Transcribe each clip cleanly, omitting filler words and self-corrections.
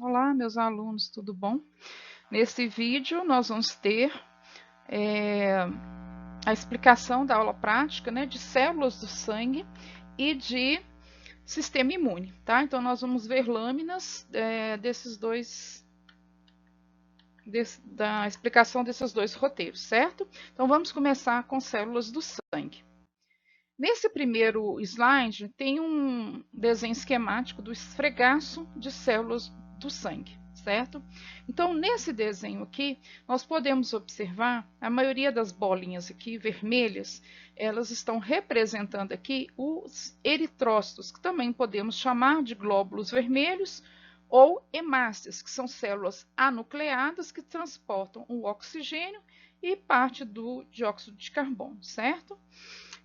Olá, meus alunos, tudo bom? Nesse vídeo, nós vamos ter a explicação da aula prática, né, de células do sangue e de sistema imune, tá? Então, nós vamos ver lâminas da explicação desses dois roteiros, certo? Então, vamos começar com células do sangue. Nesse primeiro slide, tem um desenho esquemático do esfregaço de células do sangue, certo? Então, nesse desenho aqui, nós podemos observar a maioria das bolinhas aqui vermelhas, elas estão representando aqui os eritrócitos, que também podemos chamar de glóbulos vermelhos, ou hemácias, que são células anucleadas que transportam o oxigênio e parte do dióxido de carbono, certo?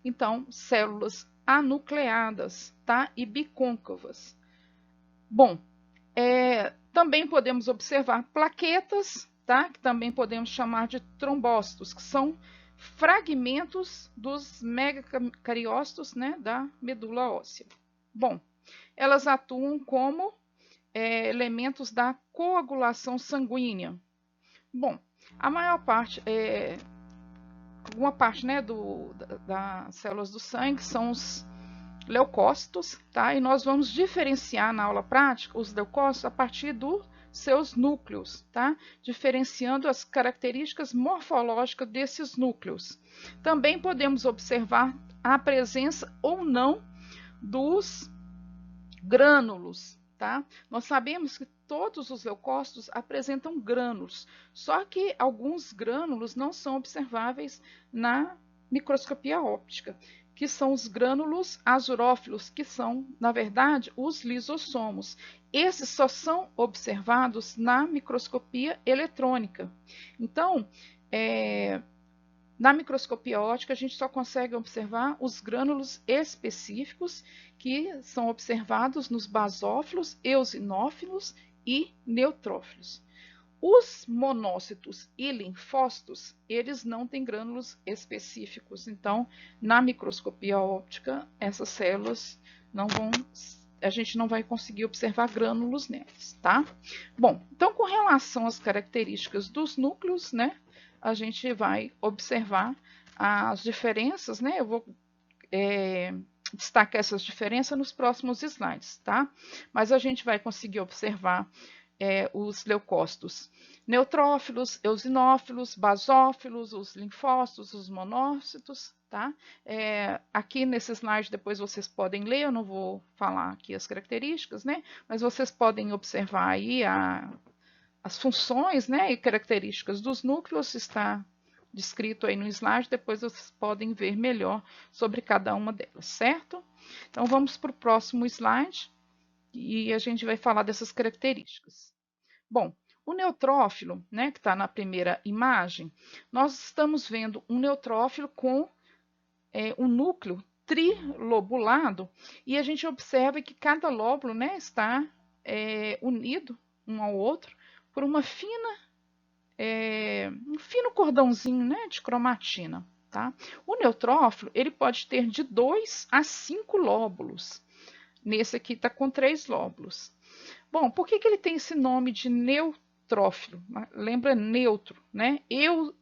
Então, células anucleadas, tá? E bicôncavas. Bom, também podemos observar plaquetas, tá? Que também podemos chamar de trombócitos, que são fragmentos dos megacariócitos, né? Da medula óssea. Bom, elas atuam como elementos da coagulação sanguínea. Bom, a maior parte, alguma parte, né, das células do sangue são os leucócitos, tá? E nós vamos diferenciar na aula prática os leucócitos a partir dos seus núcleos, tá? Diferenciando as características morfológicas desses núcleos. Também podemos observar a presença ou não dos grânulos, tá? Nós sabemos que todos os leucócitos apresentam grânulos, só que alguns grânulos não são observáveis na microscopia óptica, que são os grânulos azurófilos, que são, na verdade, os lisossomos. Esses só são observados na microscopia eletrônica. Então, na microscopia óptica, a gente só consegue observar os grânulos específicos que são observados nos basófilos, eosinófilos e neutrófilos. Os monócitos e linfócitos, eles não têm grânulos específicos. Então, na microscopia óptica, essas células não vão, a gente não vai conseguir observar grânulos nelas, tá? Bom, então com relação às características dos núcleos, né, a gente vai observar as diferenças, né? Eu vou destacar essas diferenças nos próximos slides, tá? Mas a gente vai conseguir observar os leucócitos neutrófilos, eosinófilos, basófilos, os linfócitos, os monócitos, tá? Aqui nesse slide depois vocês podem ler, eu não vou falar aqui as características, né? Mas vocês podem observar aí as funções, né, e características dos núcleos, está descrito aí no slide, depois vocês podem ver melhor sobre cada uma delas, certo? Então vamos para o próximo slide e a gente vai falar dessas características. Bom, o neutrófilo, né, que está na primeira imagem, nós estamos vendo um neutrófilo com um núcleo trilobulado e a gente observa que cada lóbulo, né, está unido um ao outro por uma um fino cordãozinho, né, de cromatina. Tá? O neutrófilo ele pode ter de 2 a 5 lóbulos. Nesse aqui está com 3 lóbulos. Bom, por que ele tem esse nome de neutrófilo? Lembra neutro, né?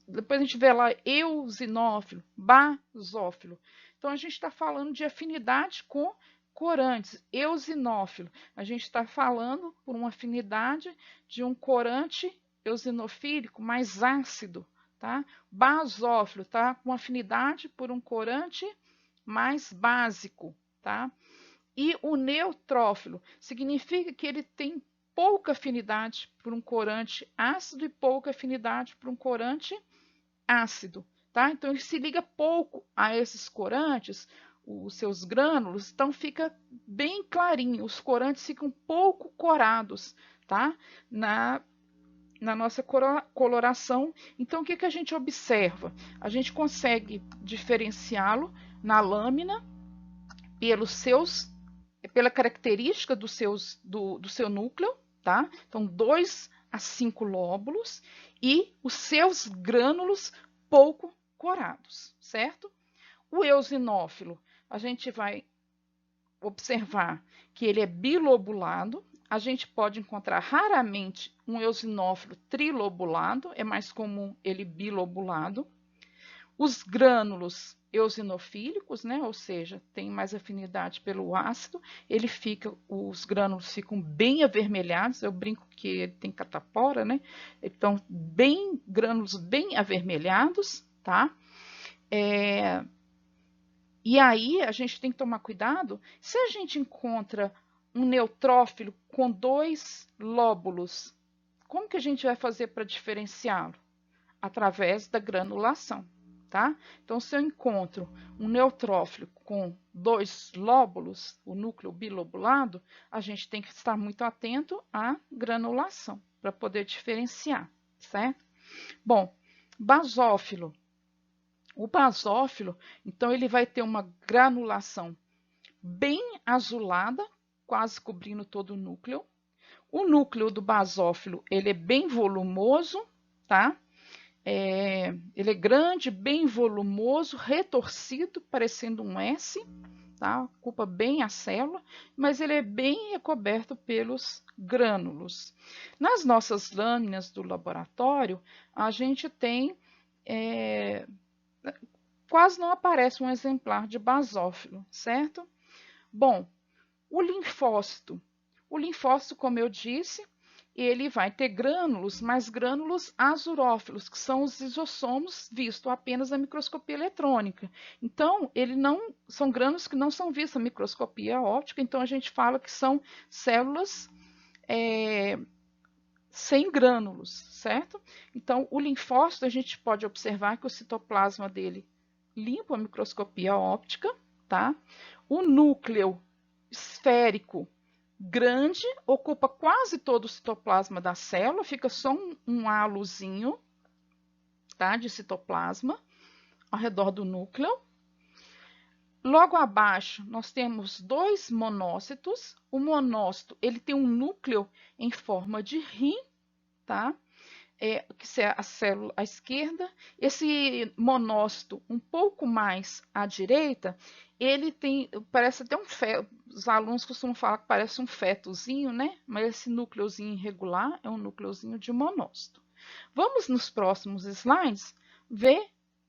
Depois a gente vê lá eosinófilo, basófilo. Então a gente está falando de afinidade com corantes. Eosinófilo, a gente está falando por uma afinidade de um corante eosinofílico mais ácido, tá? Basófilo, tá? Com afinidade por um corante mais básico, tá? E o neutrófilo significa que ele tem pouca afinidade por um corante ácido e pouca afinidade por um corante ácido, tá? Então ele se liga pouco a esses corantes, os seus grânulos, então fica bem clarinho, os corantes ficam pouco corados, tá? Na nossa coloração. Então, o que a gente observa? A gente consegue diferenciá-lo na lâmina pela característica do seu núcleo, tá? Então, 2 a 5 lóbulos e os seus grânulos pouco corados, certo? O eosinófilo, a gente vai observar que ele é bilobulado, a gente pode encontrar raramente um eosinófilo trilobulado, é mais comum ele bilobulado. Os grânulos eosinofílicos, né, ou seja, tem mais afinidade pelo ácido, os grânulos ficam bem avermelhados, eu brinco que ele tem catapora, né? Então, grânulos bem avermelhados, tá? E aí a gente tem que tomar cuidado, se a gente encontra um neutrófilo com 2 lóbulos, como que a gente vai fazer para diferenciá-lo? Através da granulação. Tá? Então, se eu encontro um neutrófilo com 2 lóbulos, o núcleo bilobulado, a gente tem que estar muito atento à granulação para poder diferenciar, certo? Bom, basófilo. O basófilo, então, ele vai ter uma granulação bem azulada, quase cobrindo todo o núcleo. O núcleo do basófilo, ele é bem volumoso, tá? Ele é grande, bem volumoso, retorcido, parecendo um S, tá? Ocupa bem a célula, mas ele é bem recoberto pelos grânulos. Nas nossas lâminas do laboratório, a gente tem quase não aparece um exemplar de basófilo, certo? Bom, o linfócito. O linfócito, como eu disse, ele vai ter grânulos, mas grânulos azurófilos, que são os lisossomos vistos apenas na microscopia eletrônica. Então, são grânulos que não são vistos na microscopia óptica, então a gente fala que são células sem grânulos, certo? Então, o linfócito, a gente pode observar que o citoplasma dele limpa a microscopia óptica, tá? O núcleo esférico grande, ocupa quase todo o citoplasma da célula, fica só um halozinho, tá, de citoplasma ao redor do núcleo. Logo abaixo, nós temos 2 monócitos. O monócito, ele tem um núcleo em forma de rim, tá? Que é a célula à esquerda. Esse monócito, um pouco mais à direita, ele tem, parece até um feto, os alunos costumam falar que parece um fetozinho, né? Mas esse núcleozinho irregular é um núcleozinho de monócito. Vamos nos próximos slides ver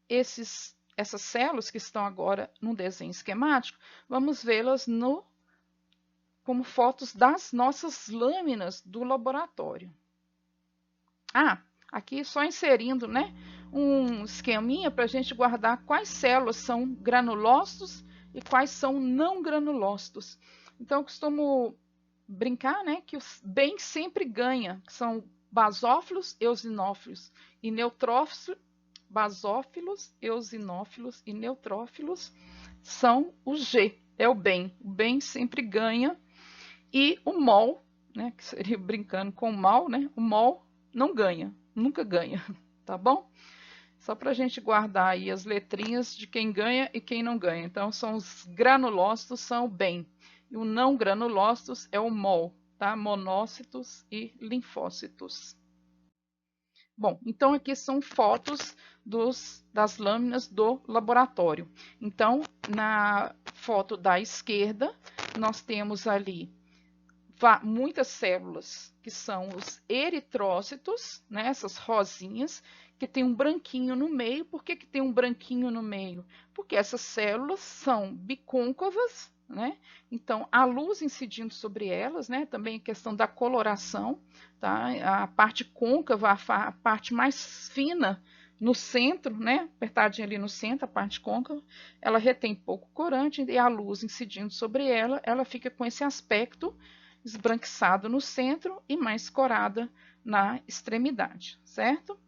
essas células que estão agora no desenho esquemático, vamos vê-las como fotos das nossas lâminas do laboratório. Aqui só inserindo, né, um esqueminha para a gente guardar quais células são granulócitos e quais são não granulócitos. Então, eu costumo brincar, né, que o bem sempre ganha, que são basófilos, eosinófilos e neutrófilos. Basófilos, eosinófilos e neutrófilos são o G, é o bem. O bem sempre ganha. E o mol, né, que seria brincando com o mal, né, o mol não ganha, nunca ganha, tá bom? Só para a gente guardar aí as letrinhas de quem ganha e quem não ganha. Então, são os granulócitos, são o bem. E o não granulócitos é o mol, tá? Monócitos e linfócitos. Bom, então aqui são fotos das lâminas do laboratório. Então, na foto da esquerda, nós temos ali muitas células que são os eritrócitos, né, essas rosinhas, que tem um branquinho no meio. Por que tem um branquinho no meio? Porque essas células são bicôncavas, né? Então, a luz incidindo sobre elas, né? Também a questão da coloração, tá? A parte côncava, a parte mais fina no centro, né? Apertadinha ali no centro, a parte côncava, ela retém pouco corante e a luz incidindo sobre ela, ela fica com esse aspecto esbranquiçado no centro e mais corada na extremidade, certo?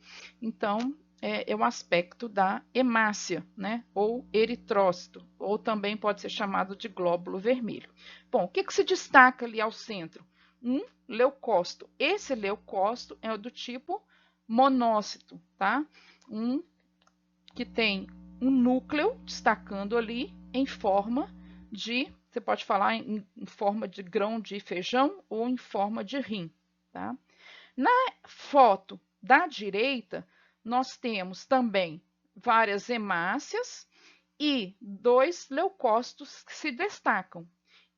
Então, é o aspecto da hemácia, né? Ou eritrócito, ou também pode ser chamado de glóbulo vermelho. Bom, o que se destaca ali ao centro? Um leucócito. Esse leucócito é do tipo monócito, tá? Que tem um núcleo destacando ali em forma de, você pode falar em forma de grão de feijão ou em forma de rim, tá? Na foto da direita, nós temos também várias hemácias e 2 leucócitos que se destacam.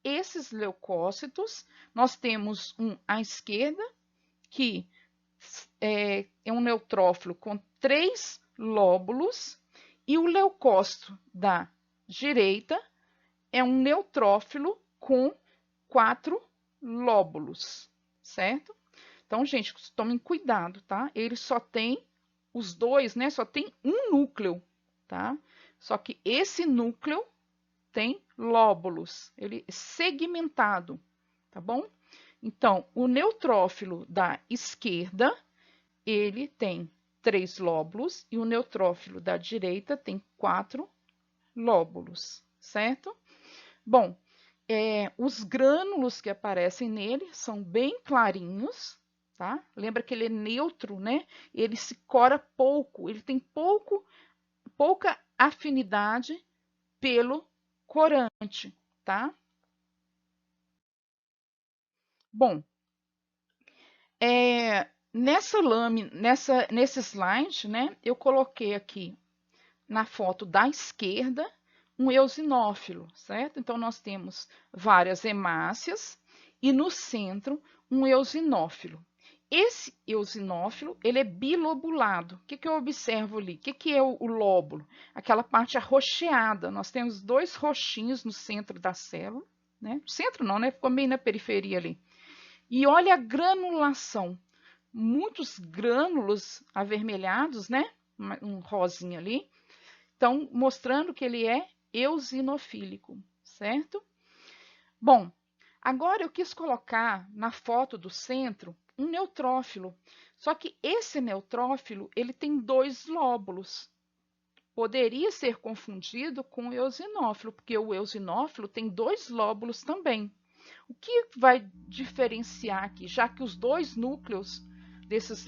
esses leucócitos, nós temos um à esquerda, que é um neutrófilo com 3 lóbulos, e o leucócito da direita é um neutrófilo com 4 lóbulos, certo? Então, gente, tomem cuidado, tá? Ele só tem, os dois, né? Só tem um núcleo, tá? Só que esse núcleo tem lóbulos, ele é segmentado, tá bom? Então, o neutrófilo da esquerda, ele tem 3 lóbulos e o neutrófilo da direita tem 4 lóbulos, certo? Bom, os grânulos que aparecem nele são bem clarinhos, tá? Lembra que ele é neutro, né? Ele se cora pouco, ele tem pouca afinidade pelo corante, tá? Bom, nesse slide, né, eu coloquei aqui na foto da esquerda um eosinófilo, certo? Então, nós temos várias hemácias e no centro um eosinófilo. Esse eosinófilo, ele é bilobulado. O que eu observo ali? O que é o lóbulo? Aquela parte arroxeada. Nós temos 2 roxinhos no centro da célula, né? No centro não, né? Ficou meio na periferia ali. E olha a granulação. Muitos grânulos avermelhados, né? Um rosinha ali. Então, mostrando que ele é eosinofílico, certo? Bom, agora eu quis colocar na foto do centro um neutrófilo. Só que esse neutrófilo, ele tem 2 lóbulos. Poderia ser confundido com o eosinófilo, porque o eosinófilo tem 2 lóbulos também. O que vai diferenciar aqui, já que os 2 núcleos desses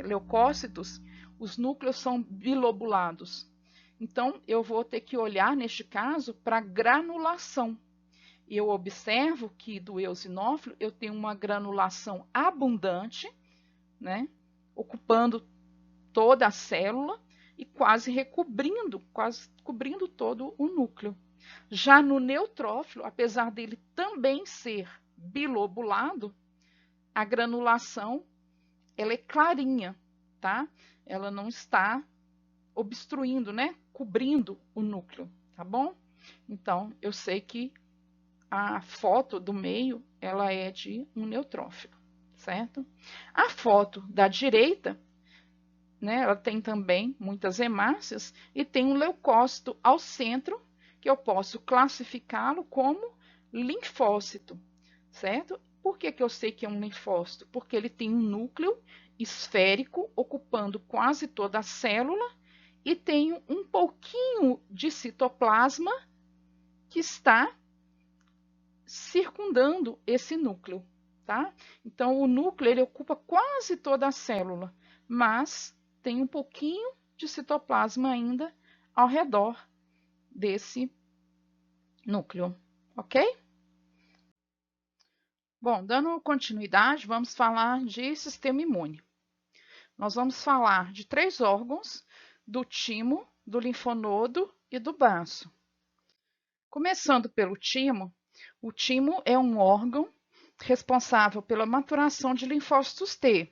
leucócitos, os núcleos são bilobulados? Então, eu vou ter que olhar, neste caso, para a granulação. Eu observo que do eosinófilo eu tenho uma granulação abundante, né, ocupando toda a célula e quase cobrindo todo o núcleo. Já no neutrófilo, apesar dele também ser bilobulado, a granulação ela é clarinha, tá? Ela não está obstruindo, né? Cobrindo o núcleo, tá bom? Então, eu sei que a foto do meio, ela é de um neutrófilo, certo? A foto da direita, né, ela tem também muitas hemácias e tem um leucócito ao centro, que eu posso classificá-lo como linfócito, certo? Por que eu sei que é um linfócito? Porque ele tem um núcleo esférico ocupando quase toda a célula e tem um pouquinho de citoplasma que está circundando esse núcleo, tá? Então, o núcleo ele ocupa quase toda a célula, mas tem um pouquinho de citoplasma ainda ao redor desse núcleo, ok? Bom, dando continuidade, vamos falar de sistema imune. Nós vamos falar de 3 órgãos, do timo, do linfonodo e do baço. Começando pelo timo, o timo é um órgão responsável pela maturação de linfócitos T.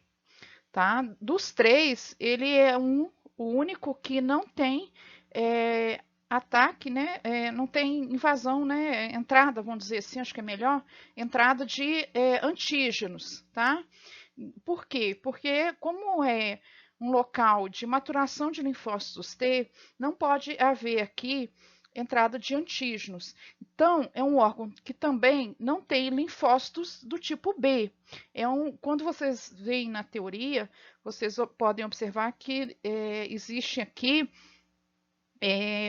Tá? Dos 3, ele é o único que não tem ataque, né? Não tem invasão, né? Entrada, vamos dizer assim, acho que é melhor, entrada de antígenos. Tá? Por quê? Porque como é um local de maturação de linfócitos T, não pode haver aqui entrada de antígenos. Então, é um órgão que também não tem linfócitos do tipo B. Quando vocês veem na teoria, vocês podem observar que existe aqui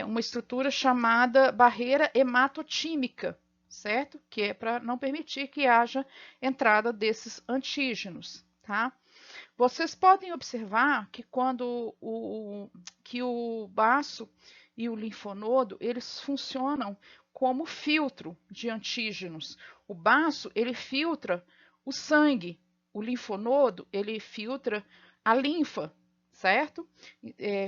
uma estrutura chamada barreira hematotímica, certo? Que é para não permitir que haja entrada desses antígenos, tá? Vocês podem observar que quando o baço e o linfonodo, eles funcionam como filtro de antígenos. O baço, ele filtra o sangue, o linfonodo, ele filtra a linfa, certo?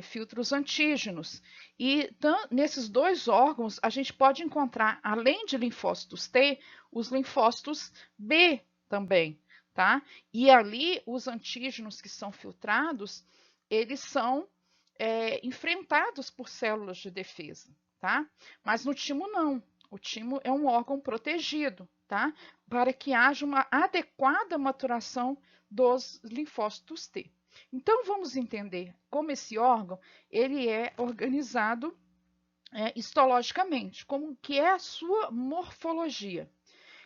Filtros antígenos. E nesses dois órgãos, a gente pode encontrar, além de linfócitos T, os linfócitos B também, tá? E ali, os antígenos que são filtrados, eles são enfrentados por células de defesa, tá? Mas no timo não. O timo é um órgão protegido, tá? Para que haja uma adequada maturação dos linfócitos T. Então, vamos entender como esse órgão ele é organizado histologicamente, como que é a sua morfologia.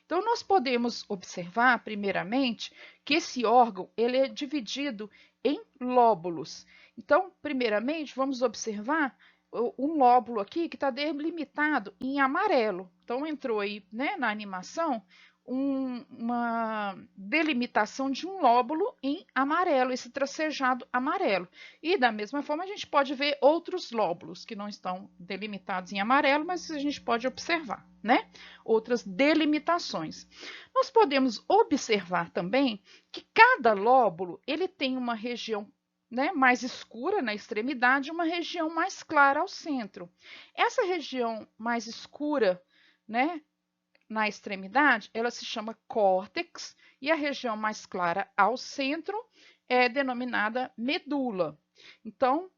Então, nós podemos observar, primeiramente, que esse órgão ele é dividido em lóbulos. Então, primeiramente, vamos observar um lóbulo aqui que está delimitado em amarelo. Então, entrou aí, né, na animação uma delimitação de um lóbulo em amarelo, esse tracejado amarelo. E da mesma forma, a gente pode ver outros lóbulos que não estão delimitados em amarelo, mas a gente pode observar, né? Outras delimitações. Nós podemos observar também que cada lóbulo ele tem uma região, né, mais escura na extremidade e uma região mais clara ao centro. Essa região mais escura, né, na extremidade, ela se chama córtex e a região mais clara ao centro é denominada medula. Então,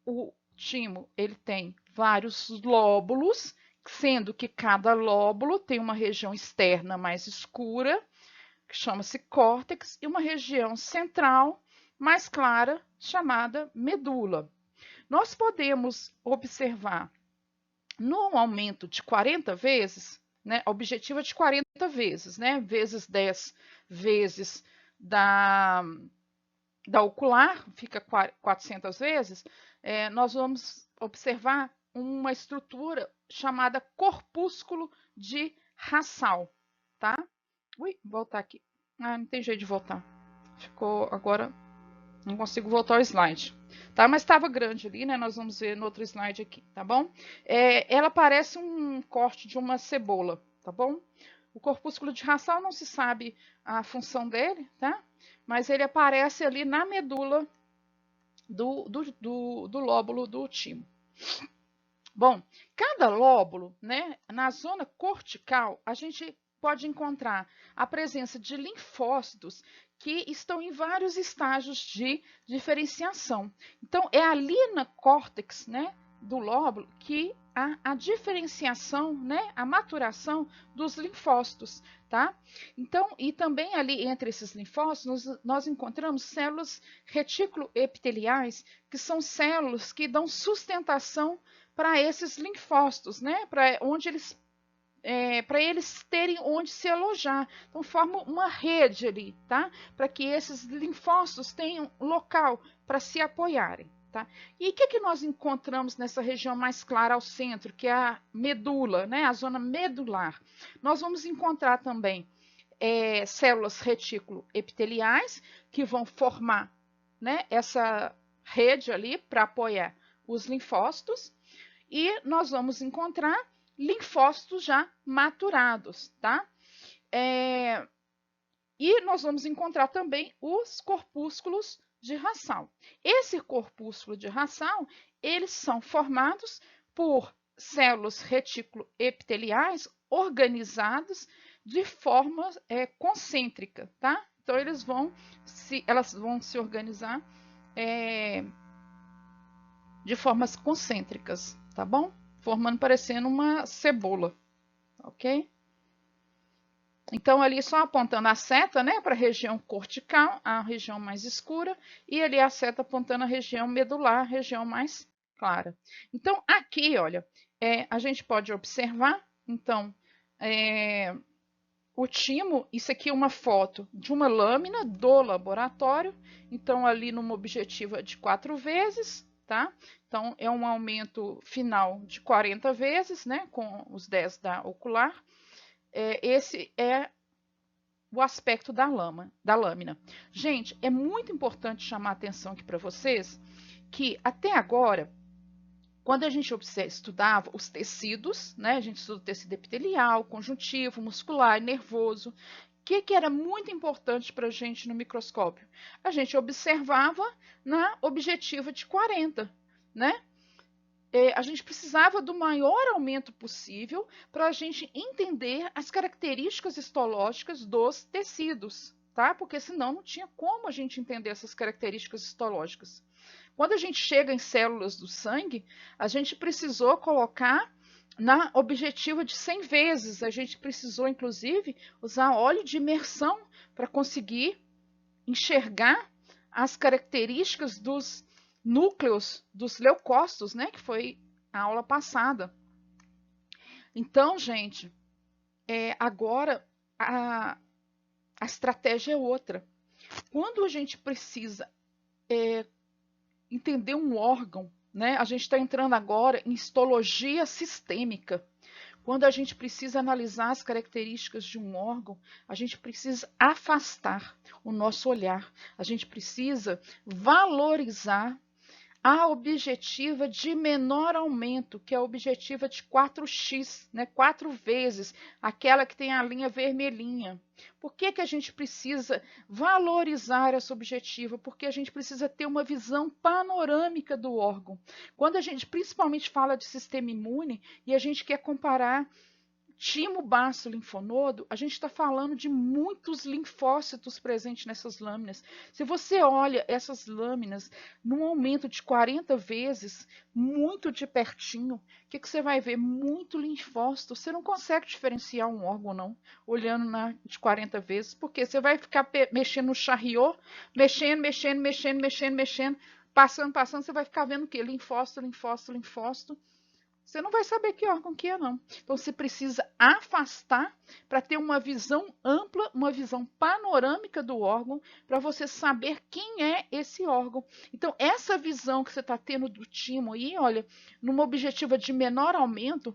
o timo ele tem vários lóbulos, sendo que cada lóbulo tem uma região externa mais escura, que chama-se córtex, e uma região central mais clara, chamada medula. Nós podemos observar no aumento de 40 vezes, né, objetivo é de 40 vezes, né, vezes 10 vezes da ocular, fica 400 vezes, nós vamos observar uma estrutura chamada corpúsculo de Rassal, tá? Ui, voltar aqui. Ah, não tem jeito de voltar. Ficou agora, não consigo voltar ao slide. Tá? Mas estava grande ali, né? Nós vamos ver no outro slide aqui, tá bom? Ela parece um corte de uma cebola, tá bom? O corpúsculo de Rassal não se sabe a função dele, tá? Mas ele aparece ali na medula do lóbulo do timo. Bom, cada lóbulo, né, na zona cortical, a gente pode encontrar a presença de linfócitos que estão em vários estágios de diferenciação. Então, é ali na córtex, né, do lóbulo que há a diferenciação, né, a maturação dos linfócitos, tá? Então, e também ali entre esses linfócitos, nós encontramos células retículo-epiteliais, que são células que dão sustentação para esses linfócitos, né? Para eles terem onde se alojar. Então, forma uma rede ali, tá? Para que esses linfócitos tenham local para se apoiarem, tá? E o que nós encontramos nessa região mais clara ao centro, que é a medula, né? A zona medular? Nós vamos encontrar também células retículo-epiteliais, que vão formar, né, essa rede ali para apoiar os linfócitos. E nós vamos encontrar linfócitos já maturados, tá? E nós vamos encontrar também os corpúsculos de Rassal. Esse corpúsculo de Rassal, eles são formados por células retículo-epiteliais organizadas de forma concêntrica, tá? Então, elas vão se organizar de formas concêntricas, tá bom? Formando, parecendo uma cebola, ok? Então, ali só apontando a seta, né, para a região cortical, a região mais escura, e ali a seta apontando a região medular, a região mais clara. Então, aqui, olha, a gente pode observar, então, o timo, isso aqui é uma foto de uma lâmina do laboratório, então, ali numa objetiva de 4 vezes, tá? Então, é um aumento final de 40 vezes, né, com os 10 da ocular. Esse é o aspecto da lâmina. Gente, é muito importante chamar a atenção aqui para vocês que até agora, quando a gente estudava os tecidos, né, a gente estuda o tecido epitelial, conjuntivo, muscular, nervoso, que era muito importante para a gente no microscópio? A gente observava na objetiva de 40, né? A gente precisava do maior aumento possível para a gente entender as características histológicas dos tecidos, tá? Porque senão não tinha como a gente entender essas características histológicas. Quando a gente chega em células do sangue, a gente precisou colocar na objetiva de 100 vezes. A gente precisou, inclusive, usar óleo de imersão para conseguir enxergar as características dos núcleos dos leucócitos, né, que foi a aula passada. Então, gente, agora a estratégia é outra. Quando a gente precisa entender um órgão, né, a gente está entrando agora em histologia sistêmica. Quando a gente precisa analisar as características de um órgão, a gente precisa afastar o nosso olhar. A gente precisa valorizar a objetiva de menor aumento, que é a objetiva de 4x, né? 4 vezes, aquela que tem a linha vermelhinha. Por que a gente precisa valorizar essa objetiva? Porque a gente precisa ter uma visão panorâmica do órgão. Quando a gente principalmente fala de sistema imune e a gente quer comparar timo, baço, linfonodo, a gente está falando de muitos linfócitos presentes nessas lâminas. Se você olha essas lâminas num aumento de 40 vezes, muito de pertinho, o que você vai ver? Muito linfócito. Você não consegue diferenciar um órgão, não, olhando de 40 vezes, porque você vai ficar mexendo no charriot, mexendo, passando, você vai ficar vendo o quê? Linfócito, linfócito, linfócito. Você não vai saber que órgão que é, não. Então, você precisa afastar para ter uma visão ampla, uma visão panorâmica do órgão, para você saber quem é esse órgão. Então, essa visão que você está tendo do timo aí, olha, numa objetiva de menor aumento,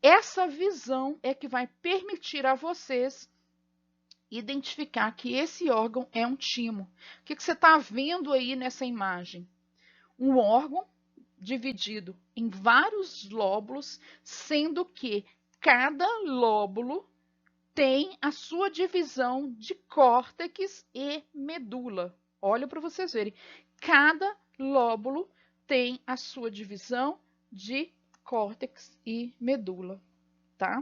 essa visão é que vai permitir a vocês identificar que esse órgão é um timo. O que você está vendo aí nessa imagem? Um órgão dividido em vários lóbulos, sendo que cada lóbulo tem a sua divisão de córtex e medula. Olha para vocês verem. Cada lóbulo tem a sua divisão de córtex e medula, tá?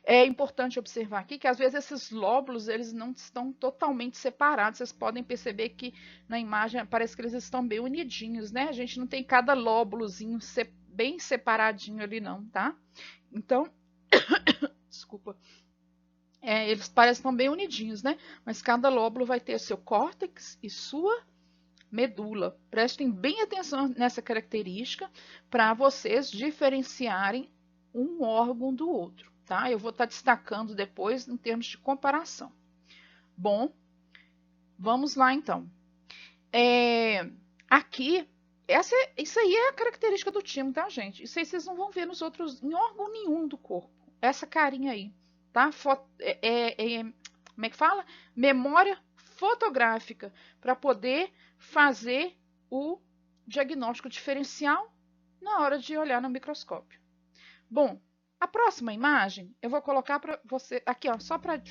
É importante observar aqui que às vezes esses lóbulos eles não estão totalmente separados. Vocês podem perceber que na imagem parece que eles estão bem unidinhos, né? A gente não tem cada lóbulozinho bem separadinho ali não, tá? Então, desculpa. Eles parecem estão bem unidinhos, né? Mas cada lóbulo vai ter seu córtex e sua medula. Prestem bem atenção nessa característica para vocês diferenciarem um órgão do outro. Tá? Eu vou estar destacando depois em termos de comparação. Bom, vamos lá então. Aqui, isso aí é a característica do timo, tá, gente? Isso aí vocês não vão ver nos outros, em órgão nenhum do corpo. Essa carinha aí, tá? Como é que fala? Memória fotográfica, para poder fazer o diagnóstico diferencial na hora de olhar no microscópio. Bom, a próxima imagem, eu vou colocar para você, aqui, ó, só para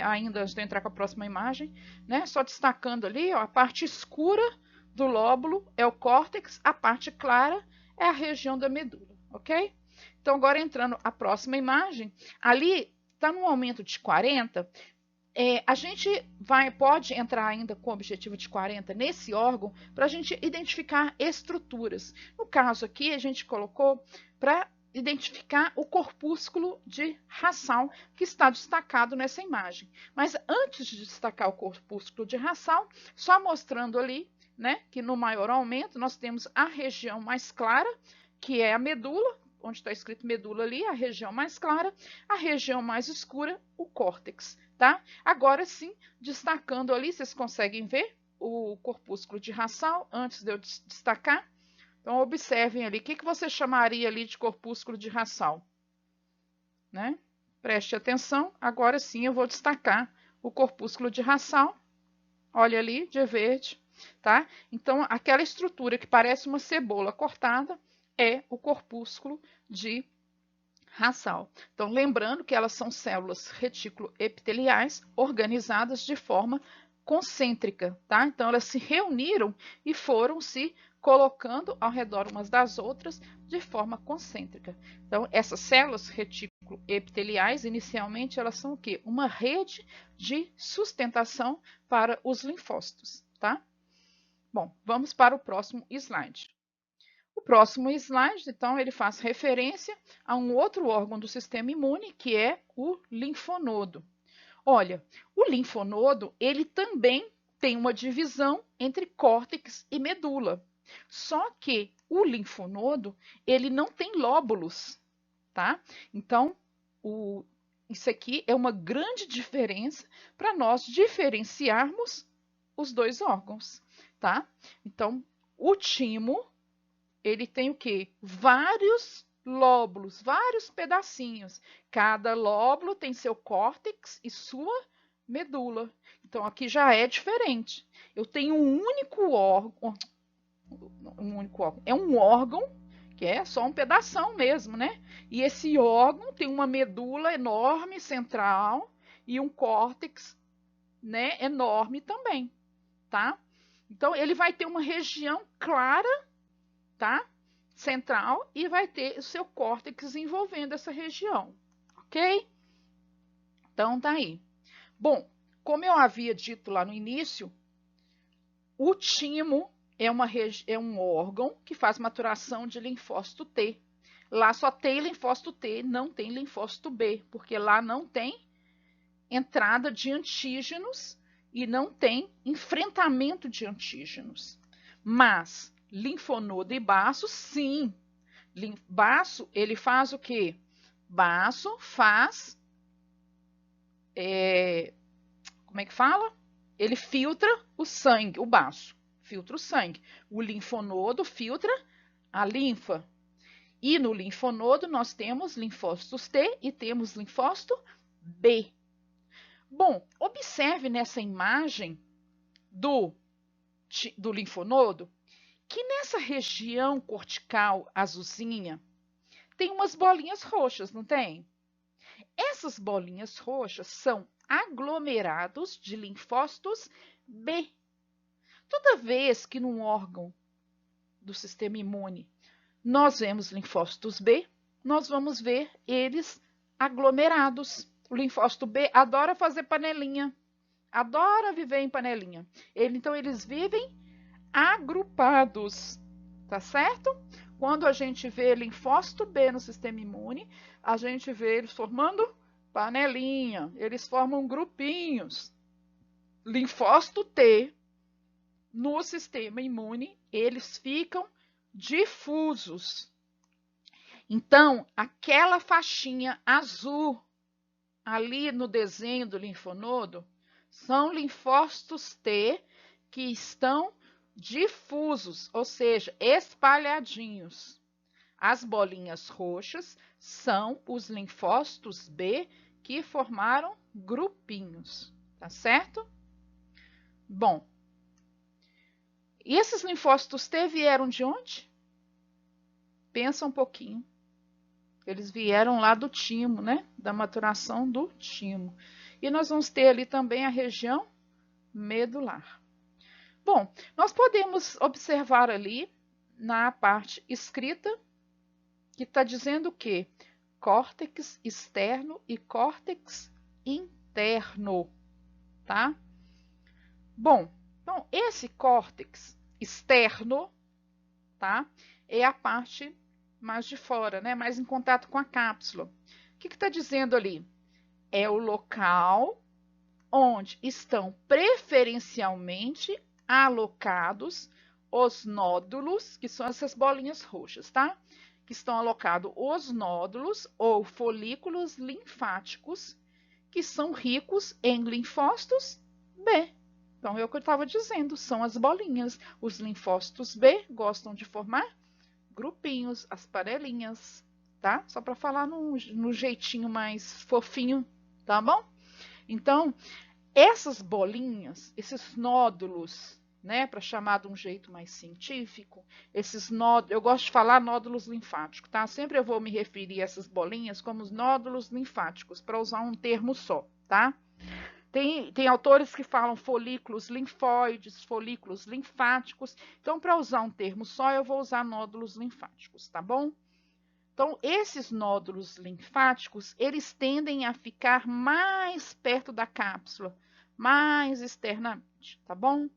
ainda antes de eu entrar com a próxima imagem, né? Só destacando ali, ó, a parte escura do lóbulo é o córtex, a parte clara é a região da medula, ok? Então, agora entrando a próxima imagem, ali está num aumento de 40, a gente pode entrar ainda com o objetivo de 40 nesse órgão para a gente identificar estruturas. No caso aqui, a gente colocou para identificar o corpúsculo de Hassall, que está destacado nessa imagem. Mas antes de destacar o corpúsculo de Hassall, só mostrando ali, né, que no maior aumento nós temos a região mais clara, que é a medula, onde está escrito medula ali, a região mais clara, a região mais escura, o córtex, tá? Agora sim, destacando ali, vocês conseguem ver o corpúsculo de Hassall, antes de eu destacar. Então, observem ali, o que você chamaria ali de corpúsculo de Hassall? Né? Preste atenção, agora sim eu vou destacar o corpúsculo de Hassall. Olha ali, de verde, tá? Então, aquela estrutura que parece uma cebola cortada é o corpúsculo de Raçal. Então, lembrando que elas são células retículo-epiteliais organizadas de forma concêntrica, tá? Então, elas se reuniram e foram se colocando ao redor umas das outras de forma concêntrica. Então, essas células retículo-epiteliais, inicialmente, elas são o quê? Uma rede de sustentação para os linfócitos, tá? Bom, vamos para o próximo slide. O próximo slide, então, ele faz referência a um outro órgão do sistema imune, que é o linfonodo. Olha, o linfonodo, ele também tem uma divisão entre córtex e medula. Só que o linfonodo, ele não tem lóbulos, tá? Então, isso aqui é uma grande diferença para nós diferenciarmos os dois órgãos, tá? Então, o timo, ele tem o quê? Vários lóbulos, vários pedacinhos. Cada lóbulo tem seu córtex e sua medula. Então, aqui já é diferente. Eu tenho um único órgão, é um órgão que é só um pedação mesmo, né? E esse órgão tem uma medula enorme, central, e um córtex, né, enorme também, tá? Então, ele vai ter uma região clara, tá? Central, e vai ter o seu córtex envolvendo essa região, ok? Então, tá aí. Bom, como eu havia dito lá no início, o timo é um órgão que faz maturação de linfócito T. Lá só tem linfócito T, não tem linfócito B, porque lá não tem entrada de antígenos e não tem enfrentamento de antígenos. Mas linfonodo e baço, sim. Baço, ele faz o quê? Baço faz... como é que fala? Ele filtra o sangue, o baço. Filtra o sangue. O linfonodo filtra a linfa. E no linfonodo nós temos linfócitos T e temos linfócito B. Bom, observe nessa imagem do linfonodo que nessa região cortical azulzinha tem umas bolinhas roxas, não tem? Essas bolinhas roxas são aglomerados de linfócitos B. Toda vez que num órgão do sistema imune nós vemos linfócitos B, nós vamos ver eles aglomerados. O linfócito B adora fazer panelinha, adora viver em panelinha. Então, eles vivem agrupados, tá certo? Quando a gente vê linfócito B no sistema imune, a gente vê eles formando panelinha, eles formam grupinhos. Linfócito T no sistema imune, eles ficam difusos. Então, aquela faixinha azul ali no desenho do linfonodo são linfócitos T que estão difusos, ou seja, espalhadinhos. As bolinhas roxas são os linfócitos B que formaram grupinhos, tá certo? Bom, e esses linfócitos T vieram de onde? Pensa um pouquinho. Eles vieram lá do timo, né? Da maturação do timo. E nós vamos ter ali também a região medular. Bom, nós podemos observar ali na parte escrita que está dizendo o quê? Córtex externo e córtex interno, tá? Bom, então esse córtex externo, tá? É a parte mais de fora, né? Mais em contato com a cápsula. O que está dizendo ali? É o local onde estão preferencialmente alocados os nódulos, que são essas bolinhas roxas, tá? Que estão alocados os nódulos ou folículos linfáticos, que são ricos em linfócitos B. Então, é o que eu estava dizendo, são as bolinhas. Os linfócitos B gostam de formar grupinhos, as panelinhas, tá? Só para falar no jeitinho mais fofinho, tá bom? Então, essas bolinhas, esses nódulos né, para chamar de um jeito mais científico, esses nódulos, eu gosto de falar nódulos linfáticos, tá? Sempre eu vou me referir a essas bolinhas como os nódulos linfáticos, para usar um termo só, tá? Tem autores que falam folículos linfóides, folículos linfáticos. Então, para usar um termo só, eu vou usar nódulos linfáticos, tá bom? Então, esses nódulos linfáticos, eles tendem a ficar mais perto da cápsula, mais externamente, tá bom?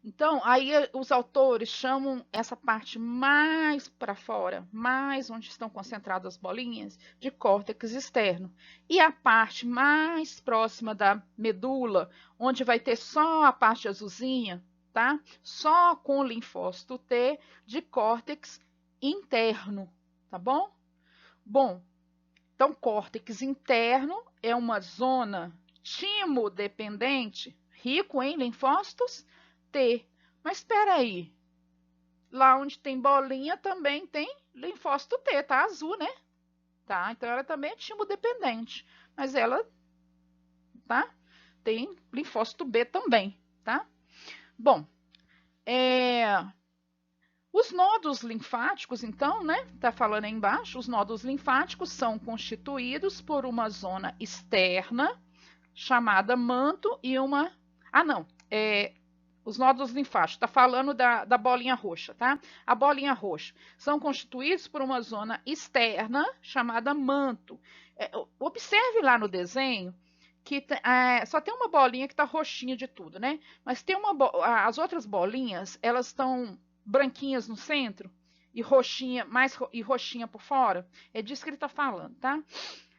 Então, aí os autores chamam essa parte mais para fora, mais onde estão concentradas as bolinhas, de córtex externo. E a parte mais próxima da medula, onde vai ter só a parte azulzinha, tá? Só com o linfócito T, de córtex interno, tá bom? Bom, então córtex interno é uma zona timodependente, rico em linfócitos T. Mas espera aí, lá onde tem bolinha também tem linfócito T, tá azul, né? Tá? Então ela também é timodependente, mas ela, tá? Tem linfócito B também, tá? Bom, os nódulos linfáticos, então, né? Tá falando aí embaixo, os nódulos linfáticos são constituídos por uma zona externa chamada manto e uma... Ah, não, os nódulos linfáticos, está falando da bolinha roxa, tá? A bolinha roxa são constituídos por uma zona externa chamada manto. Observe lá no desenho que só tem uma bolinha que está roxinha de tudo, né? Mas tem as outras bolinhas, elas estão branquinhas no centro e roxinha, e roxinha por fora. É disso que ele está falando, tá?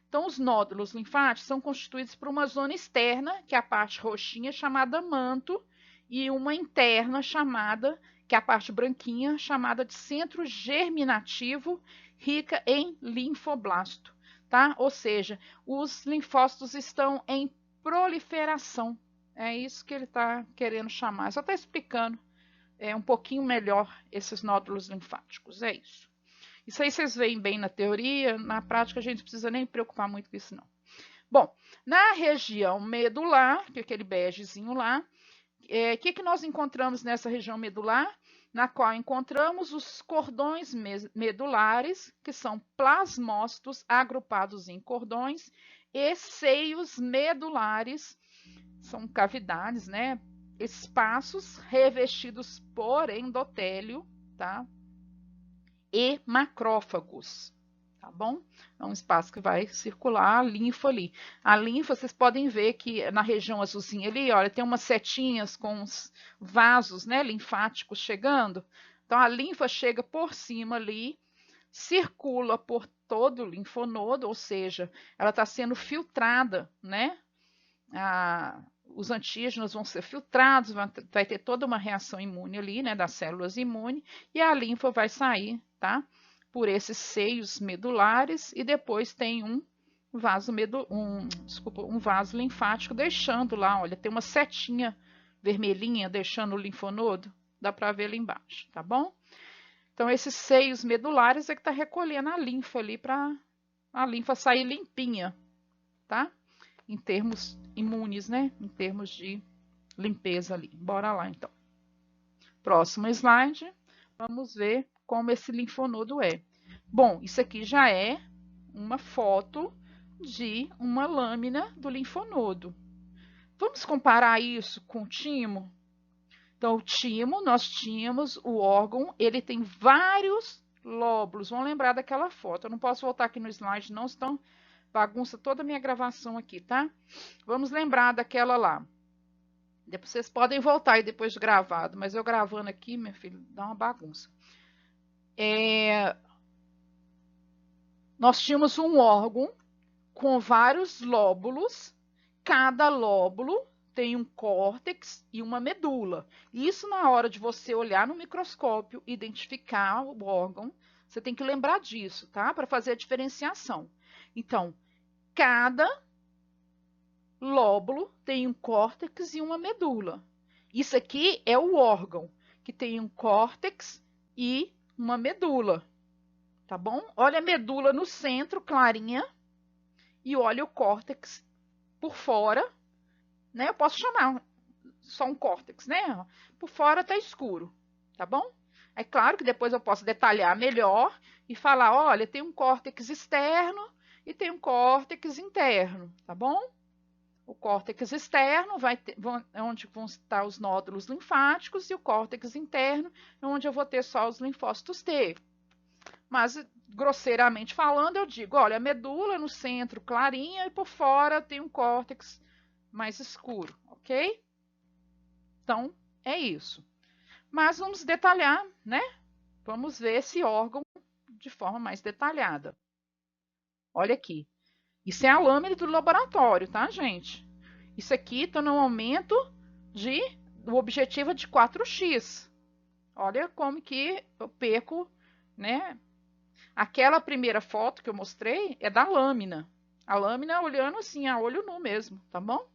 Então, os nódulos linfáticos são constituídos por uma zona externa, que é a parte roxinha, chamada manto, e uma interna chamada, que é a parte branquinha, chamada de centro germinativo, rica em linfoblasto, tá? Ou seja, os linfócitos estão em proliferação. É isso que ele está querendo chamar. Só está explicando um pouquinho melhor esses nódulos linfáticos. É isso. Isso aí vocês veem bem na teoria, na prática a gente não precisa nem preocupar muito com isso não. Bom, na região medular, que é aquele begezinho lá, que nós encontramos nessa região medular? Na qual encontramos os cordões medulares, que são plasmócitos agrupados em cordões, e seios medulares, são cavidades, né? Espaços revestidos por endotélio, tá? E macrófagos, tá bom? É um espaço que vai circular a linfa ali. A linfa, vocês podem ver que na região azulzinha ali, olha, tem umas setinhas com os vasos, né, linfáticos chegando. Então, a linfa chega por cima ali, circula por todo o linfonodo, ou seja, ela está sendo filtrada, né? Os antígenos vão ser filtrados, vai ter toda uma reação imune ali, né, das células imunes, e a linfa vai sair, tá? Por esses seios medulares, e depois tem um vaso linfático deixando lá, olha, tem uma setinha vermelhinha deixando o linfonodo, dá para ver ali embaixo, tá bom? Então, esses seios medulares é que tá recolhendo a linfa ali para a linfa sair limpinha, tá? Em termos imunes, né? Em termos de limpeza ali. Bora lá, então. Próximo slide, vamos ver como esse linfonodo é. Bom, isso aqui já é uma foto de uma lâmina do linfonodo. Vamos comparar isso com o timo? Então, o timo, nós tínhamos o órgão, ele tem vários lóbulos. Vamos lembrar daquela foto. Eu não posso voltar aqui no slide, não, senão bagunça toda a minha gravação aqui, tá? Vamos lembrar daquela lá. Depois vocês podem voltar aí depois de gravado, mas eu gravando aqui, meu filho, dá uma bagunça. Nós tínhamos um órgão com vários lóbulos, cada lóbulo tem um córtex e uma medula. Isso na hora de você olhar no microscópio, identificar o órgão, você tem que lembrar disso, tá? Para fazer a diferenciação. Então, cada lóbulo tem um córtex e uma medula. Isso aqui é o órgão, que tem um córtex e uma medula, tá bom? Olha a medula no centro, clarinha, e olha o córtex por fora, né? Eu posso chamar, só um córtex, né? Por fora tá escuro, tá bom? É claro que depois eu posso detalhar melhor e falar, olha, tem um córtex externo e tem um córtex interno, tá bom? O córtex externo é onde vão estar os nódulos linfáticos e o córtex interno é onde eu vou ter só os linfócitos T. Mas, grosseiramente falando, eu digo, olha, a medula no centro clarinha e por fora tem um córtex mais escuro, ok? Então, é isso. Mas vamos detalhar, né? Vamos ver esse órgão de forma mais detalhada. Olha aqui. Isso é a lâmina do laboratório, tá, gente? Isso aqui está no aumento o objetivo é de 4x. Olha como que eu perco, né? Aquela primeira foto que eu mostrei é da lâmina. A lâmina olhando assim, a olho nu mesmo, tá bom?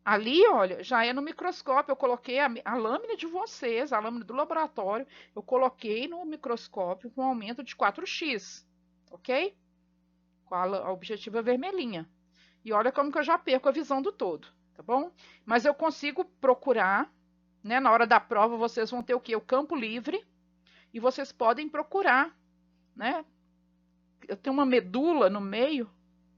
Ali, olha, já é no microscópio. Eu coloquei a lâmina de vocês, a lâmina do laboratório, eu coloquei no microscópio com aumento de 4x, ok? Com a objetiva vermelhinha. E olha como que eu já perco a visão do todo, tá bom? Mas eu consigo procurar, né? Na hora da prova vocês vão ter o quê? O campo livre. E vocês podem procurar, né? Eu tenho uma medula no meio,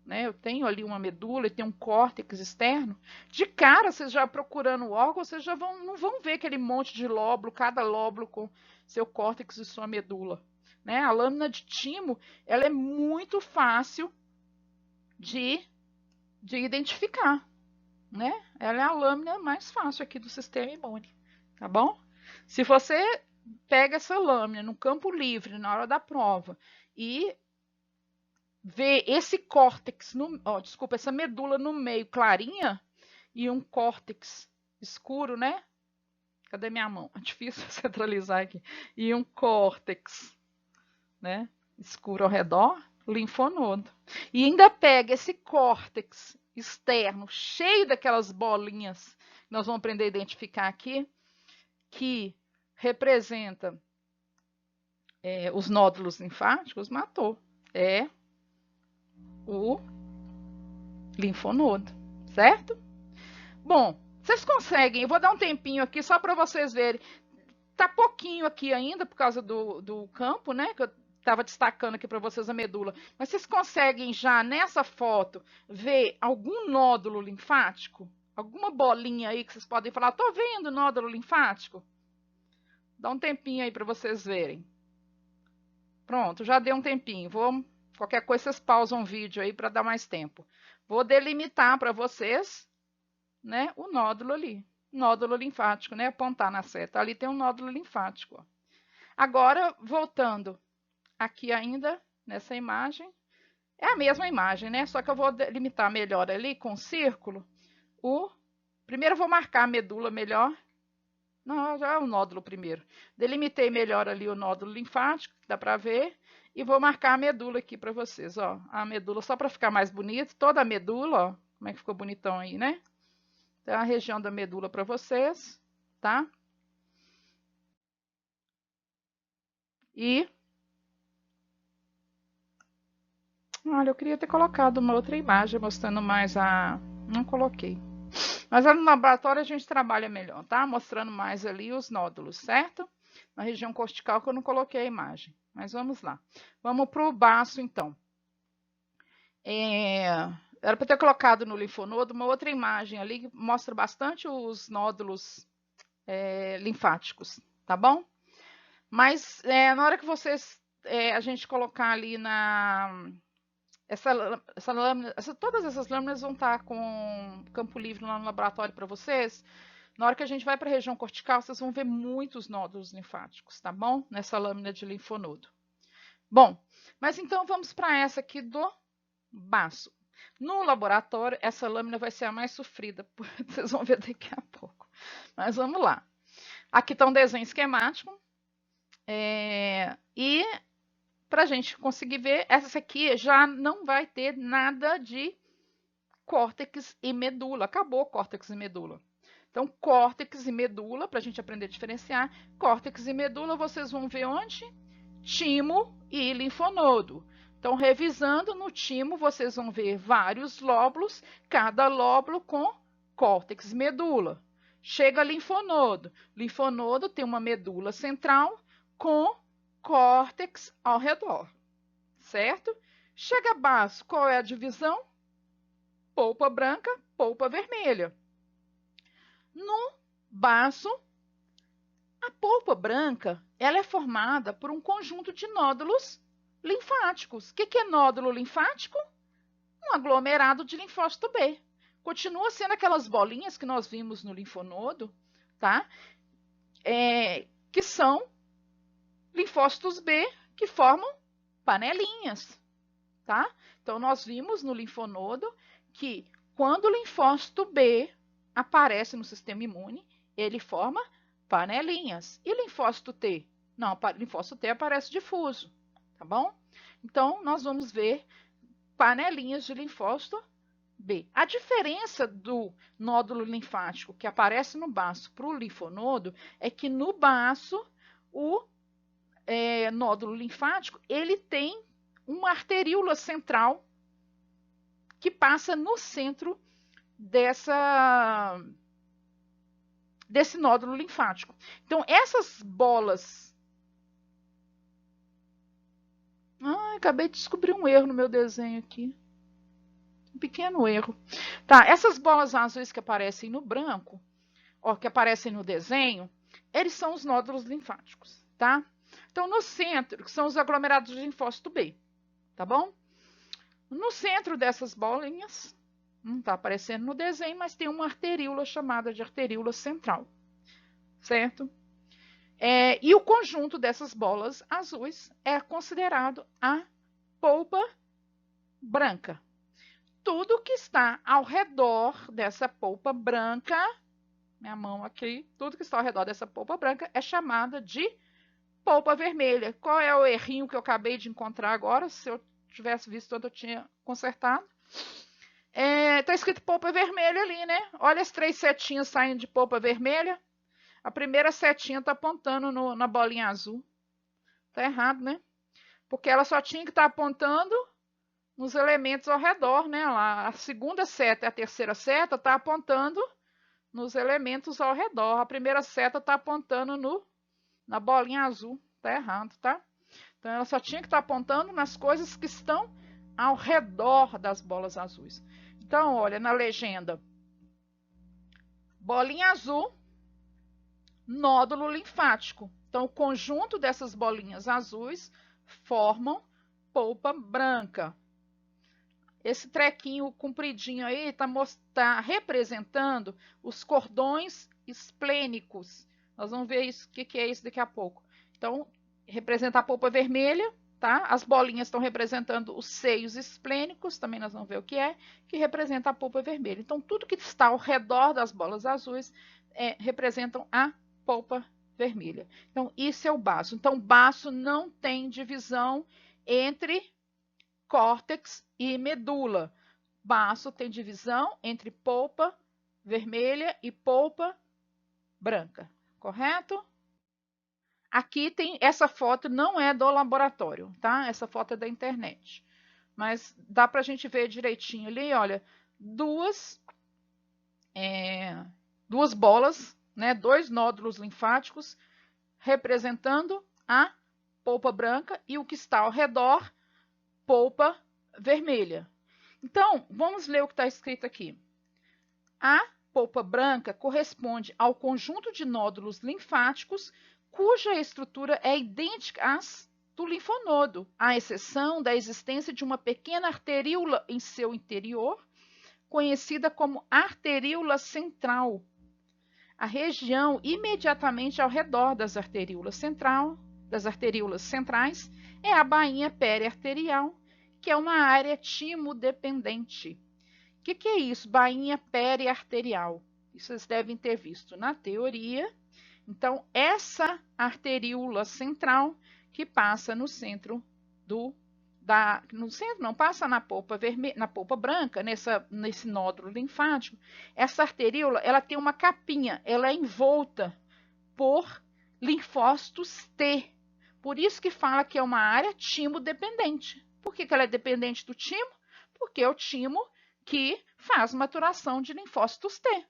né? Eu tenho ali uma medula e tem um córtex externo. De cara, vocês já procurando o órgão, vocês já não vão ver aquele monte de lóbulo, cada lóbulo com seu córtex e sua medula, né? A lâmina de timo, ela é muito fácil de identificar, né? Ela é a lâmina mais fácil aqui do sistema imune, tá bom? Se você pega essa lâmina no campo livre na hora da prova e vê esse córtex, desculpa, essa medula no meio clarinha e um córtex escuro, né? Cadê minha mão? É difícil centralizar aqui. E um córtex, né? Escuro ao redor, linfonodo. E ainda pega esse córtex externo, cheio daquelas bolinhas, que nós vamos aprender a identificar aqui, que representa os nódulos linfáticos, matou. É o linfonodo, certo? Bom, vocês conseguem, eu vou dar um tempinho aqui só para vocês verem. Tá pouquinho aqui ainda por causa do campo, né? Que eu estava destacando aqui para vocês a medula. Mas vocês conseguem já nessa foto ver algum nódulo linfático? Alguma bolinha aí que vocês podem falar, tô vendo nódulo linfático? Dá um tempinho aí para vocês verem. Pronto, já deu um tempinho. Qualquer coisa vocês pausam o vídeo aí para dar mais tempo. Vou delimitar para vocês, né, o nódulo ali. Nódulo linfático, né? Apontar na seta. Ali tem um nódulo linfático. Ó. Agora, voltando aqui ainda nessa imagem. É a mesma imagem, né? Só que eu vou delimitar melhor ali com o círculo. Primeiro eu vou marcar a medula melhor. Não, já é o nódulo primeiro. Delimitei melhor ali o nódulo linfático, que dá para ver. E vou marcar a medula aqui para vocês, ó. A medula, só para ficar mais bonito. Toda a medula, ó. Como é que ficou bonitão aí, né? Então, a região da medula para vocês, tá? E... olha, eu queria ter colocado uma outra imagem mostrando mais a... não coloquei. Mas no laboratório a gente trabalha melhor, tá? Mostrando mais ali os nódulos, certo? Na região cortical que eu não coloquei a imagem. Mas vamos lá. Vamos para o baço, então. Era para ter colocado no linfonodo uma outra imagem ali que mostra bastante os nódulos linfáticos, tá bom? Mas na hora que vocês, a gente colocar ali essa lâmina, todas essas lâminas vão estar com campo livre lá no laboratório para vocês. Na hora que a gente vai para a região cortical, vocês vão ver muitos nódulos linfáticos, tá bom? Nessa lâmina de linfonodo. Bom, mas então vamos para essa aqui do baço. No laboratório, essa lâmina vai ser a mais sofrida, vocês vão ver daqui a pouco. Mas vamos lá. Aqui está um desenho esquemático. E para a gente conseguir ver, essa aqui já não vai ter nada de córtex e medula. Acabou córtex e medula. Então, córtex e medula, para a gente aprender a diferenciar, córtex e medula vocês vão ver onde? Timo e linfonodo. Então, revisando no timo, vocês vão ver vários lóbulos, cada lóbulo com córtex e medula. Chega linfonodo. Linfonodo tem uma medula central com córtex ao redor, certo? Chega baço, qual é a divisão? Polpa branca, polpa vermelha. No baço, a polpa branca, ela é formada por um conjunto de nódulos linfáticos. O que é nódulo linfático? Um aglomerado de linfócito B. Continua sendo aquelas bolinhas que nós vimos no linfonodo, tá? Que são linfócitos B que formam panelinhas, tá? Então, nós vimos no linfonodo que quando o linfócito B aparece no sistema imune, ele forma panelinhas. E linfócito T? Não, linfócito T aparece difuso, tá bom? Então, nós vamos ver panelinhas de linfócito B. A diferença do nódulo linfático que aparece no baço para o linfonodo é que no baço o nódulo linfático ele tem uma arteríola central que passa no centro desse nódulo linfático. Então, essas bolas... acabei de descobrir um erro no meu desenho aqui. Um pequeno erro. Tá, essas bolas azuis que aparecem no branco, ó, que aparecem no desenho, eles são os nódulos linfáticos, tá? Então, no centro, que são os aglomerados de linfócito B, tá bom? No centro dessas bolinhas, não está aparecendo no desenho, mas tem uma arteríola chamada de arteríola central, certo? E o conjunto dessas bolas azuis é considerado a polpa branca. Tudo que está ao redor dessa polpa branca, minha mão aqui, tudo que está ao redor dessa polpa branca é chamada de polpa vermelha. Qual é o errinho que eu acabei de encontrar agora? Se eu tivesse visto onde eu tinha consertado. Tá escrito polpa vermelha ali, né? Olha as 3 setinhas saindo de polpa vermelha. A primeira setinha está apontando na bolinha azul. Tá errado, né? Porque ela só tinha que estar apontando nos elementos ao redor, né? A segunda seta e a terceira seta está apontando nos elementos ao redor. A primeira seta está apontando na bolinha azul. Tá errado, tá? Então, ela só tinha que estar apontando nas coisas que estão ao redor das bolas azuis. Então, olha, na legenda, bolinha azul, nódulo linfático. Então, o conjunto dessas bolinhas azuis formam polpa branca. Esse trequinho compridinho aí está representando os cordões esplênicos. Nós vamos ver o que é isso daqui a pouco. Então, representa a polpa vermelha, tá? As bolinhas estão representando os seios esplênicos, também nós vamos ver o que representa a polpa vermelha. Então, tudo que está ao redor das bolas azuis representam a polpa vermelha. Então, isso é o baço. Então, baço não tem divisão entre córtex e medula. Baço tem divisão entre polpa vermelha e polpa branca, correto? Aqui tem, essa foto não é do laboratório, tá? Essa foto é da internet. Mas dá pra gente ver direitinho ali, olha, duas bolas, né? 2 nódulos linfáticos representando a polpa branca e o que está ao redor, polpa vermelha. Então, vamos ler o que está escrito aqui. A polpa branca corresponde ao conjunto de nódulos linfáticos cuja estrutura é idêntica às do linfonodo, à exceção da existência de uma pequena arteríola em seu interior, conhecida como arteríola central. A região imediatamente ao redor das arteríolas centrais é a bainha periarterial, que é uma área timodependente. O que é isso? Bainha periarterial. Isso vocês devem ter visto na teoria. Então, essa arteríola central que passa no centro no centro não, passa na polpa vermelha, na polpa branca, nesse nódulo linfático. Essa arteríola, ela tem uma capinha, ela é envolta por linfócitos T. Por isso que fala que é uma área timodependente. Por que ela é dependente do timo? Porque é o timo que faz maturação de linfócitos T.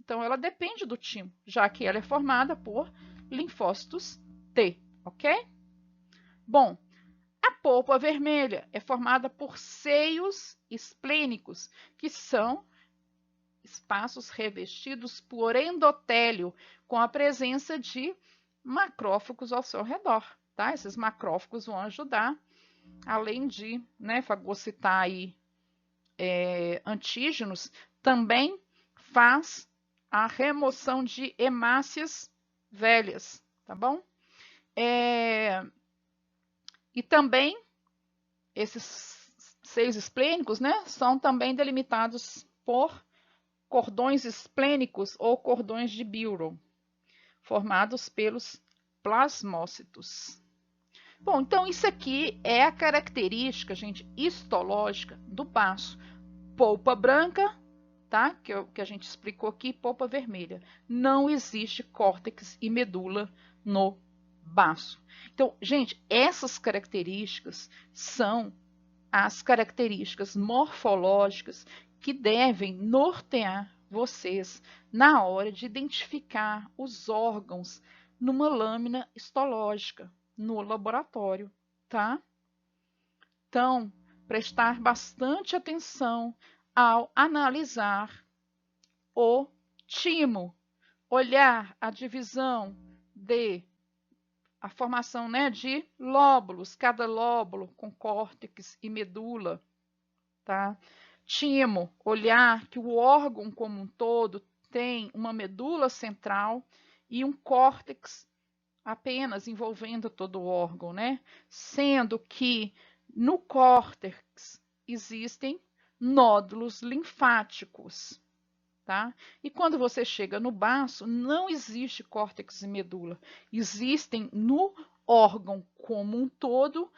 Então, ela depende do timo, já que ela é formada por linfócitos T, ok? Bom, a polpa vermelha é formada por seios esplênicos, que são espaços revestidos por endotélio, com a presença de macrófagos ao seu redor, tá? Esses macrófagos vão ajudar, além de, né, fagocitar aí, antígenos, também faz a remoção de hemácias velhas, tá bom? E também esses seios esplênicos, né, são também delimitados por cordões esplênicos ou cordões de Biron, formados pelos plasmócitos. Bom, então isso aqui é a característica, gente, histológica do baço. Polpa branca, tá? Que a gente explicou aqui, polpa vermelha. Não existe córtex e medula no baço. Então, gente, essas características são as características morfológicas que devem nortear vocês na hora de identificar os órgãos numa lâmina histológica no laboratório, tá? Então, prestar bastante atenção ao analisar o timo, olhar a divisão a formação, né, de lóbulos, cada lóbulo com córtex e medula, tá? Timo, olhar que o órgão como um todo tem uma medula central e um córtex apenas envolvendo todo o órgão, né? Sendo que no córtex existem nódulos linfáticos, tá? E quando você chega no baço, não existe córtex e medula. Existem no órgão como um todo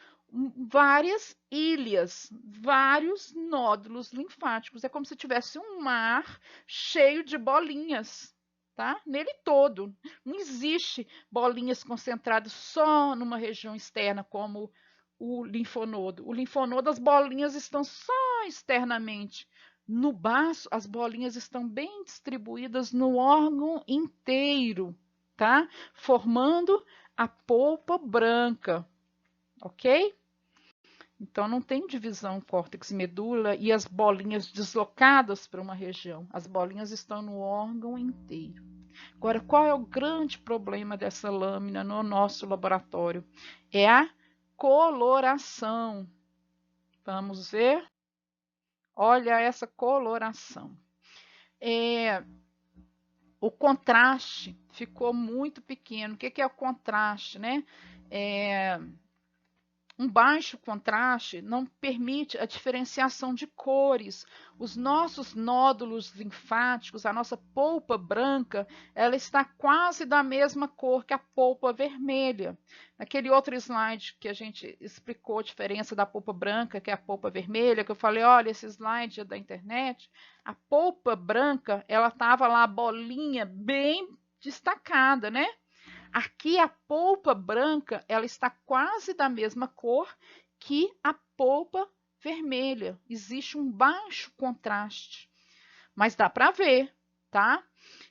várias ilhas, vários nódulos linfáticos. É como se tivesse um mar cheio de bolinhas, tá? Nele todo. Não existe bolinhas concentradas só numa região externa, como o linfonodo. O linfonodo, as bolinhas estão só externamente. No baço, as bolinhas estão bem distribuídas no órgão inteiro, tá? Formando a polpa branca, ok? Então, não tem divisão córtex e medula e as bolinhas deslocadas para uma região. As bolinhas estão no órgão inteiro. Agora, qual é o grande problema dessa lâmina no nosso laboratório? É a coloração. Vamos ver? Olha essa coloração. O contraste ficou muito pequeno. O que é o contraste, né? Um baixo contraste não permite a diferenciação de cores. Os nossos nódulos linfáticos, a nossa polpa branca, ela está quase da mesma cor que a polpa vermelha. Naquele outro slide que a gente explicou a diferença da polpa branca, que é a polpa vermelha, que eu falei, olha, esse slide é da internet, a polpa branca, ela estava lá, a bolinha bem destacada, né? Aqui a polpa branca, ela está quase da mesma cor que a polpa vermelha. Existe um baixo contraste, mas dá para ver, tá?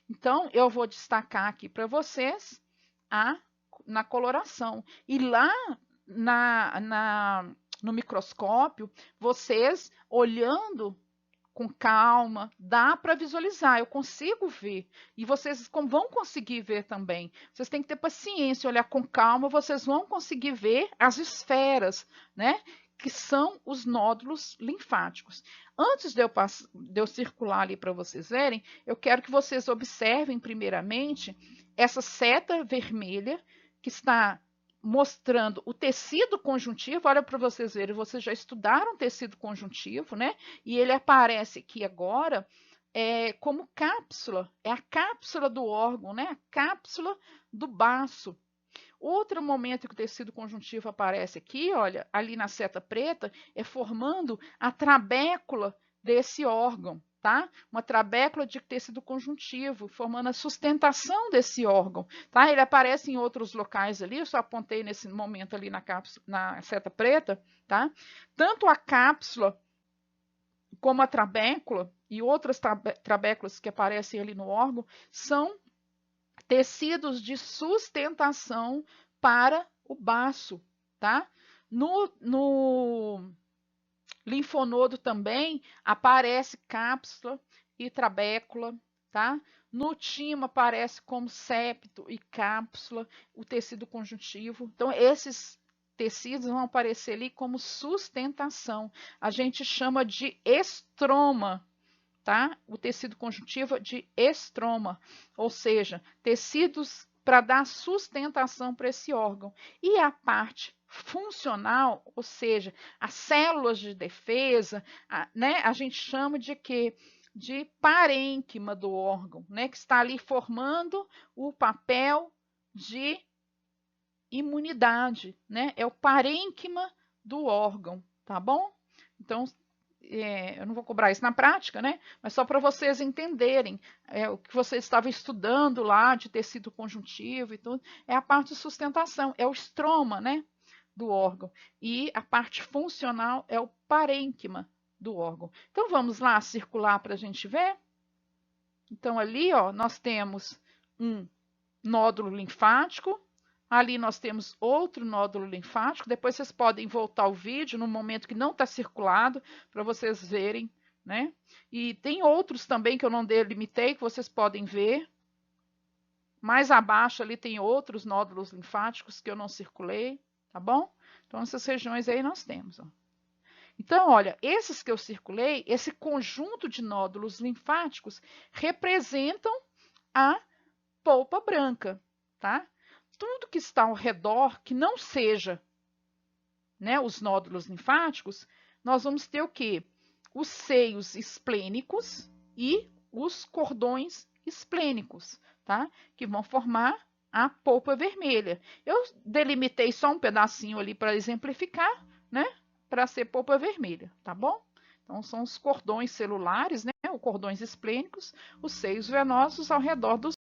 Então, eu vou destacar aqui para vocês na coloração. E lá no microscópio, vocês olhando com calma, dá para visualizar, eu consigo ver. E vocês vão conseguir ver também. Vocês têm que ter paciência, olhar com calma, vocês vão conseguir ver as esferas, né? Que são os nódulos linfáticos. Antes de eu circular ali para vocês verem, eu quero que vocês observem primeiramente essa seta vermelha que está mostrando o tecido conjuntivo. Olha para vocês verem, vocês já estudaram tecido conjuntivo, né? E ele aparece aqui agora como cápsula, é a cápsula do órgão, né? A cápsula do baço. Outro momento que o tecido conjuntivo aparece aqui, olha, ali na seta preta, é formando a trabécula desse órgão, tá? Uma trabécula de tecido conjuntivo, formando a sustentação desse órgão, tá? Ele aparece em outros locais ali, eu só apontei nesse momento ali na seta preta, tá? Tanto a cápsula como a trabécula, e outras trabéculas que aparecem ali no órgão são tecidos de sustentação para o baço, tá? No linfonodo também aparece cápsula e trabécula, tá? No timo aparece como septo e cápsula, o tecido conjuntivo. Então, esses tecidos vão aparecer ali como sustentação. A gente chama de estroma, tá? O tecido conjuntivo de estroma, ou seja, tecidos para dar sustentação para esse órgão. E a parte funcional, ou seja, as células de defesa, né? A gente chama de quê? De parênquima do órgão, né? Que está ali formando o papel de imunidade, né? É o parênquima do órgão, tá bom? Então, eu não vou cobrar isso na prática, né? Mas só para vocês entenderem o que você estava estudando lá de tecido conjuntivo e tudo, é a parte de sustentação, é o estroma, né? Do órgão. E a parte funcional é o parênquima do órgão. Então, vamos lá circular para a gente ver? Então, ali, ó, nós temos um nódulo linfático. Ali nós temos outro nódulo linfático. Depois vocês podem voltar o vídeo no momento que não está circulado, para vocês verem, né? E tem outros também que eu não delimitei, que vocês podem ver. Mais abaixo ali tem outros nódulos linfáticos que eu não circulei, tá bom? Então, essas regiões aí nós temos, ó. Então, olha, esses que eu circulei, esse conjunto de nódulos linfáticos representam a polpa branca, tá? Tudo que está ao redor, que não seja, né, os nódulos linfáticos, nós vamos ter o quê? Os seios esplênicos e os cordões esplênicos, tá? Que vão formar a polpa vermelha. Eu delimitei só um pedacinho ali para exemplificar, né? Para ser polpa vermelha, tá bom? Então, são os cordões celulares, né? Os cordões esplênicos, os seios venosos ao redor dos